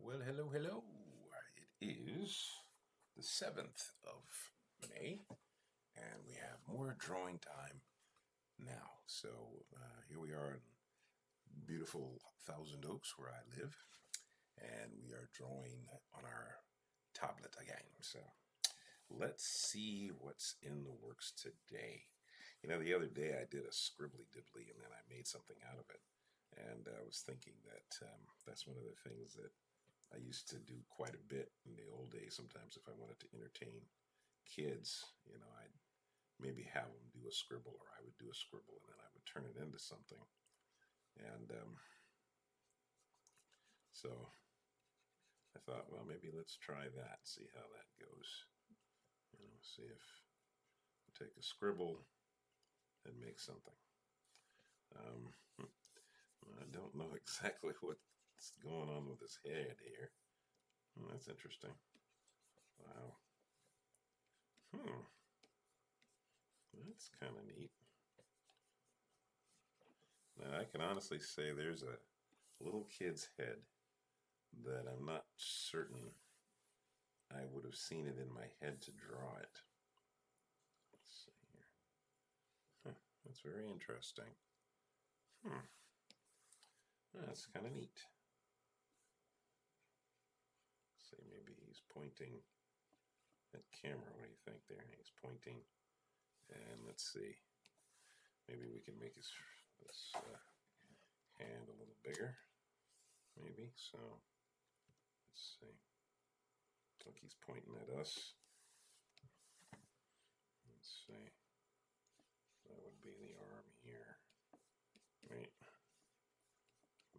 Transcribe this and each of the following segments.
Well, hello, hello. It is the 7th of May, and we have more drawing time now. So here we are in beautiful Thousand Oaks, where I live, and we are drawing on our tablet again. So let's see what's in the works today. The other day I did a scribbly dibbly, and then I made something out of it. And I was thinking that that's one of the things that I used to do quite a bit in the old days. Sometimes, if I wanted to entertain kids, I'd maybe have them do a scribble, or I would do a scribble, and then I would turn it into something. And so I thought, well, maybe let's try that, see how that goes. See if I take a scribble and make something. I don't know exactly what's going on with his head here. That's interesting. Wow. That's kind of neat. Now, I can honestly say there's a little kid's head that I'm not certain I would have seen it in my head to draw it. Let's see here. That's very interesting. That's kind of neat. Let's see, maybe he's pointing at camera. What do you think there? He's pointing. And let's see. Maybe we can make his hand a little bigger. Maybe. So, let's see. Look, he's pointing at us. Let's see. That would be the arm here. Right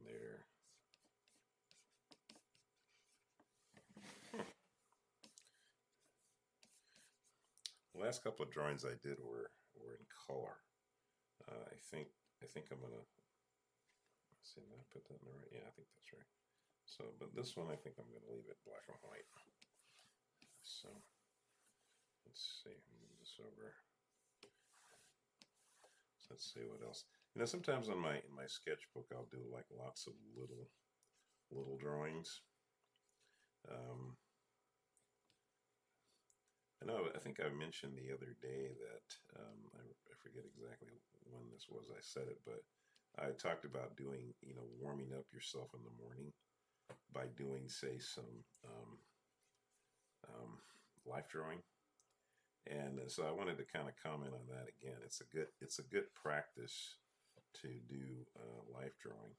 there. The last couple of drawings I did were in color. I think I'm gonna see. Did I put that in the right? Yeah, I think that's right. So, but this one I think I'm gonna leave it black and white. So let's see. Move this over. So let's see what else. Sometimes in my sketchbook I'll do like lots of little drawings. I think I mentioned the other day that I forget exactly when this was I said it, but I talked about doing, warming up yourself in the morning by doing, say, some life drawing. And so I wanted to kind of comment on that again. It's a good practice to do life drawing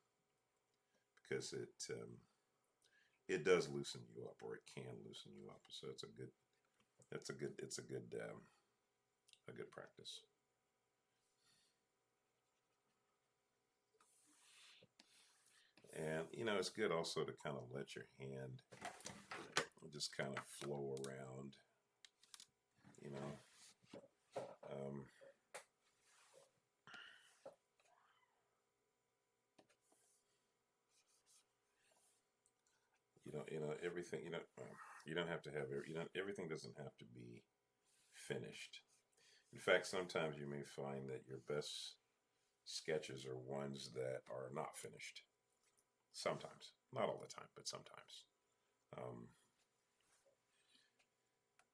because it does loosen you up, or it can loosen you up. So it's a good practice. And it's good also to kind of let your hand just kind of flow around. Everything. You don't have to have everything doesn't have to be finished. In fact, sometimes you may find that your best sketches are ones that are not finished. Sometimes, not all the time, but sometimes.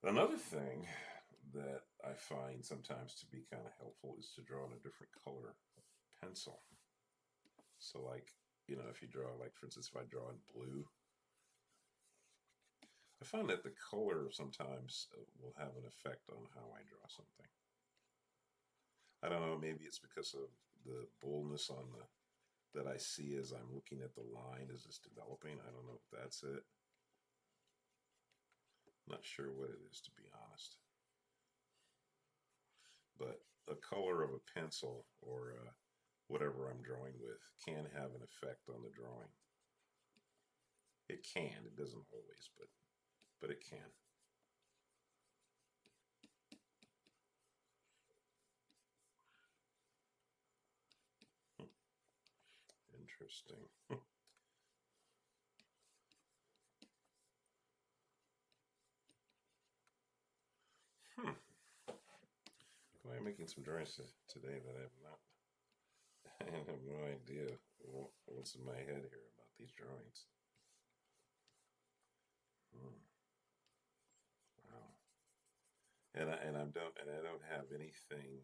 Another thing that I find sometimes to be kind of helpful is to draw in a different color pencil. So, like, if you draw, like, for instance, if I draw in blue, I find that the color sometimes will have an effect on how I draw something. I don't know, maybe it's because of the boldness that I see as I'm looking at the line as it's developing. I don't know if that's it. Not sure what it is, to be honest. But a color of a pencil or whatever I'm drawing with can have an effect on the drawing. It can. It doesn't always, but it can. Interesting. I'm making some drawings today that I have not. I have no idea what's in my head here about these drawings. I don't have anything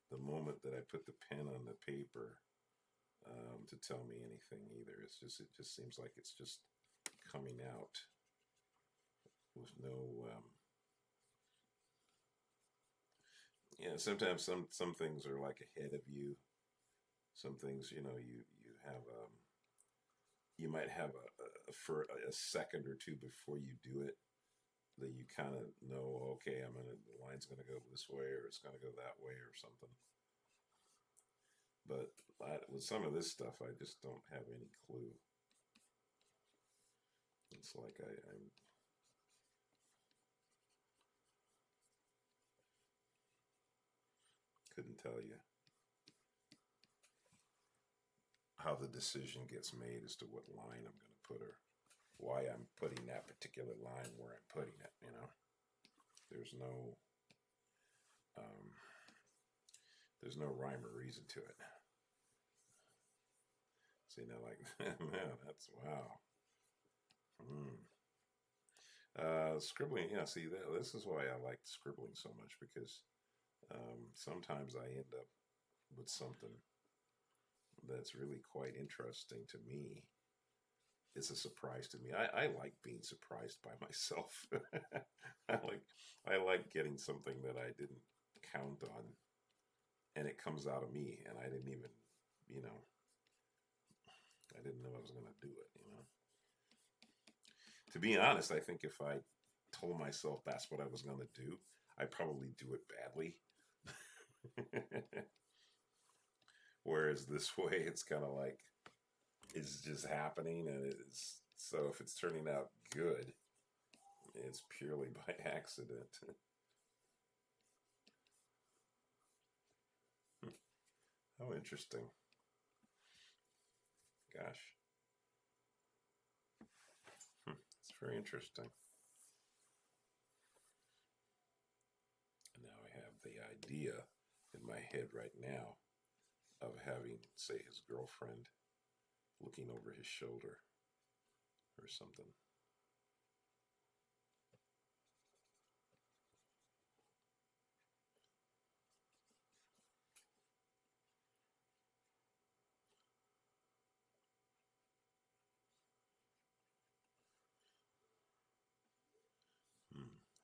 the moment that I put the pen on the paper to tell me anything either. It just seems like it's just coming out with no. Sometimes some things are like ahead of you. Some things, you have you might have for a second or two before you do it that you kind of know, okay, the line's gonna go this way or it's gonna go that way or something. But with some of this stuff, I just don't have any clue. It's like I couldn't tell you how the decision gets made as to what line I'm going to put or why I'm putting that particular line where I'm putting it. There's no um, there's no rhyme or reason to it. See now, like man, that's wow. Scribbling, yeah. See, this is why I like scribbling so much because sometimes I end up with something that's really quite interesting to me. It's a surprise to me. I like being surprised by myself. I like getting something that I didn't count on, and it comes out of me, and I didn't even, you know, I didn't know I was going to do it. To be honest, I think if I told myself that's what I was going to do, I'd probably do it badly. Whereas this way, it's kind of like it's just happening, and it's so if it's turning out good, it's purely by accident. How interesting. Gosh. It's very interesting. And now I have the idea in my head right now of having, say, his girlfriend looking over his shoulder or something.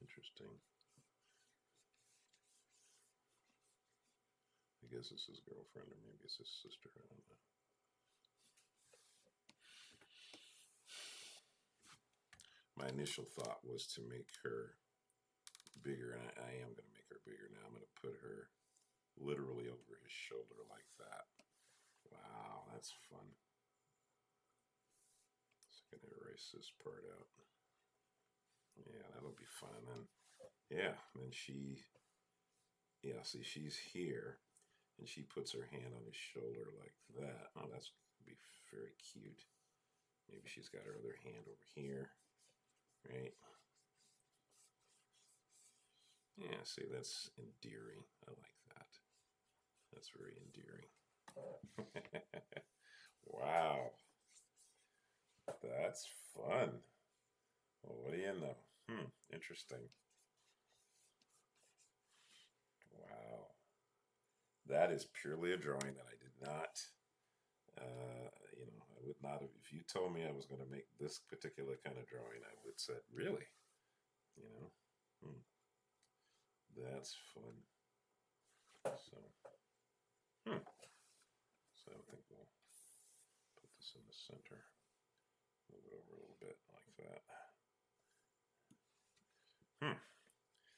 Interesting. I guess it's his girlfriend, or maybe it's his sister. I don't know. My initial thought was to make her bigger, and I am going to make her bigger now. I'm going to put her literally over his shoulder like that. Wow, that's fun. So I'm going to erase this part out. Yeah, that'll be fun. And then, yeah, then yeah, see, she's here, and she puts her hand on his shoulder like that. Oh, that's going to be very cute. Maybe she's got her other hand over here, right? Yeah, see, that's endearing. I like that. That's very endearing. Wow, that's fun. Well, what do you know? Interesting. Wow. That is purely a drawing that I did not, I would not have, if you told me I was going to make this particular kind of drawing, I would say, really? You know? Hmm. That's fun. So, so I think we'll put this in the center, move it over a little bit like that.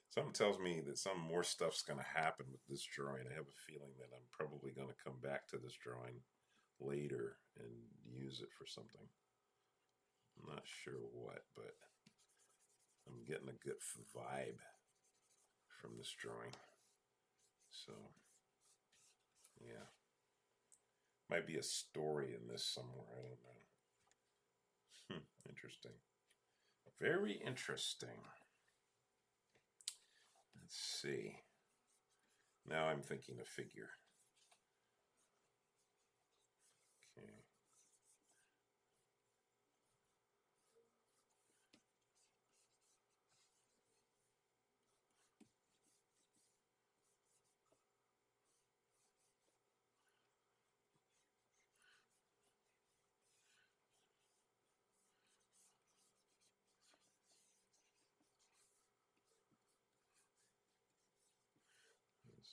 Something tells me that some more stuff's going to happen with this drawing. I have a feeling that I'm probably going to come back to this drawing later and use it for something. I'm not sure what, but I'm getting a good vibe from this drawing. So, yeah. Might be a story in this somewhere. I don't know. Interesting. Very interesting. Let's see. Now I'm thinking a figure. Okay.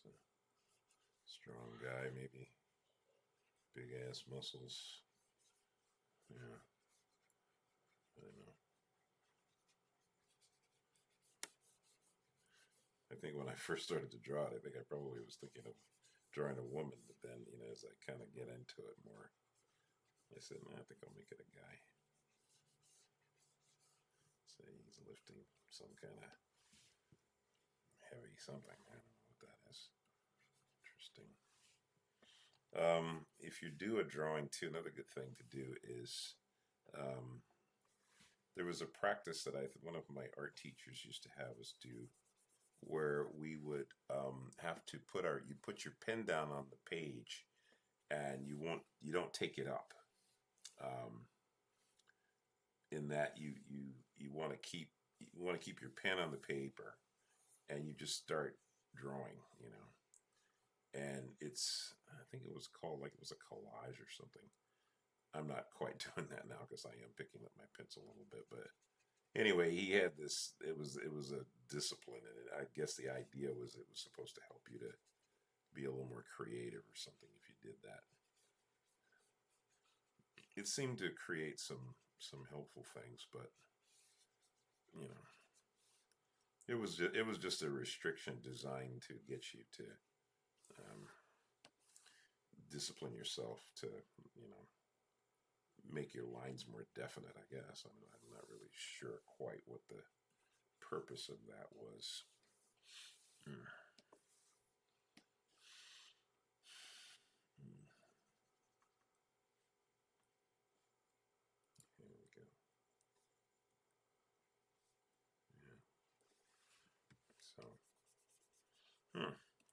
It's a strong guy, maybe big ass muscles. Yeah, I don't know. I think when I first started to draw it, I think I probably was thinking of drawing a woman, but then, as I kind of get into it more, I said, nah, I think I'll make it a guy. Say he's lifting some kind of heavy something. I don't know what that is. Interesting. If you do a drawing too, another good thing to do is um, there was a practice that one of my art teachers used to have us do, where we would have to you put your pen down on the page, and you don't take it up. Um, in that you want to keep your pen on the paper, and you just start drawing, and I think it was called, like, it was a collage or something. I'm not quite doing that now because I am picking up my pencil a little bit, but anyway, he had this. It was a discipline, and I guess the idea was it was supposed to help you to be a little more creative or something if you did that. It seemed to create some helpful things, but you know, it was just a restriction designed to get you to um, discipline yourself to make your lines more definite, I guess. I'm not really sure quite what the purpose of that was. Hmm. Hmm. Here we go. Yeah. So,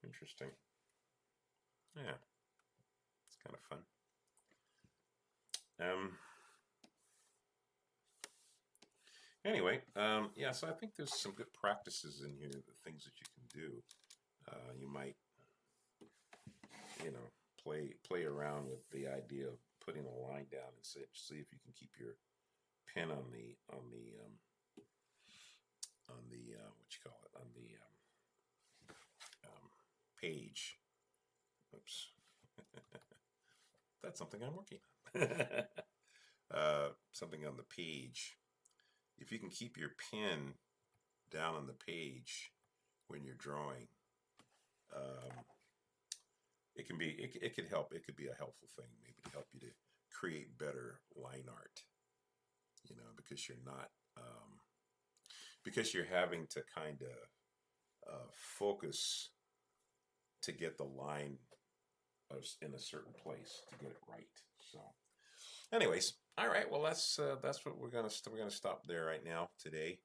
interesting. Yeah, it's kind of fun. Um, Anyway, yeah, so I think there's some good practices in here, the things that you can do. You might, play around with the idea of putting a line down and see if you can keep your pen on the what you call it, on the page. Oops, that's something I'm working on. Something on the page. If you can keep your pen down on the page when you're drawing, um, it could help. It could be a helpful thing, maybe, to help you to create better line art. Because you're not because you're having to kind of focus to get the line in a certain place to get it right. So, anyways, all right. Well, that's what we're gonna stop there right now today.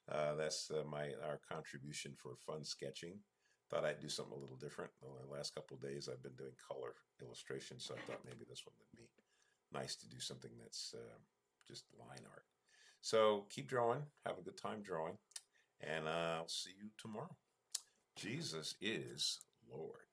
That's our contribution for fun sketching. Thought I'd do something a little different. The last couple of days I've been doing color illustration, so I thought maybe this one would be nice to do something that's just line art. So keep drawing. Have a good time drawing, and I'll see you tomorrow. Jesus is Lord.